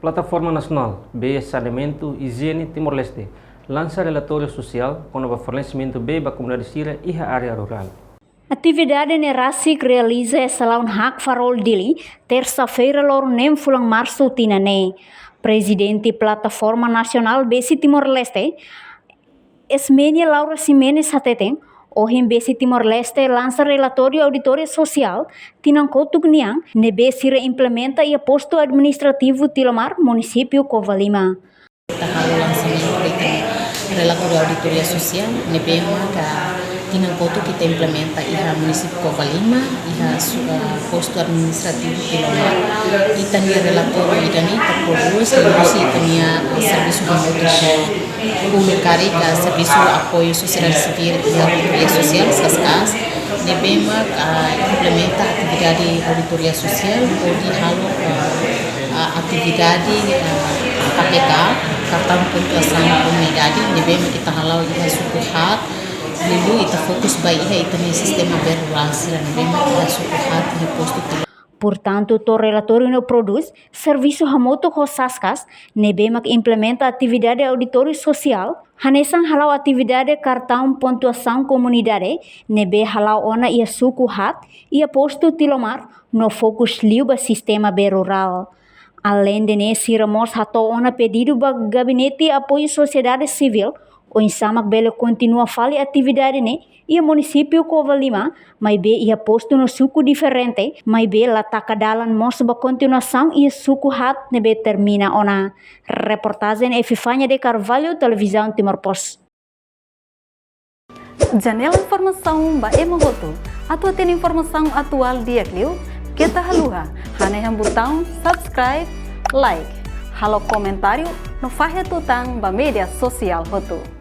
Plataforma Nacional de Saneamento e Higiene Timor-Leste lança relatório social com o fornecimento da comunidade Sira e a área rural. Atividade Nerasik realiza essa laun hak farol dili, terça-feira lor nem fulang março tinane. Presidente Plataforma Nacional Besi Timor-Leste, Esmenia Laura Ximenes Hateten, Ohim Besi Timor-Leste lança relatório auditório social, tinang kotuk niang, nebe Sira implementa e posto administrativo Tilomar, município Covalima. Relatório auditoria social, nebema tinang kotu kita implementa iha município Covalima, iha posto administrativo Tilomar, itania relatório idani terprodus, ilusi itania serviço remoto publicar serviço apoio social civil e auditoria social, SASCAS, nebema implementa atividade auditoria social, pode halo atividade KPK, Kartan Puntuasan Komunidade, nebema kita halau iha suku hak, lalu kita fokus baik iha itani sistema berrelasi, nebema iha suku hak iha posto. Portanto, o relatório não produz serviço remoto com SASCAS, nebema implementa atividade auditório social, hanesan halau atividade cartão pontuação comunidade, nebe halau ona ia suku hak, ia posto Tilomar, no fokus liu ba sistema rural. Além de nesse ramos hato ona pedido ba gabinete apoio sociedade civil, o insamak bele continua fali atividade ne, ia município Covalima, mas be ia posto no suku diferente, mas be lataka dalan mos ba continuação ia suku hat nebe termina ona. Reportagem Efifanya de Carvalho, Televisão Timor Post. Janela informação ba emogoto, atau tem informação atual dia kliu, kita haluha, hane yang botão subscribe, like, halo comentário, no fahe tutang ba media sosial hotu.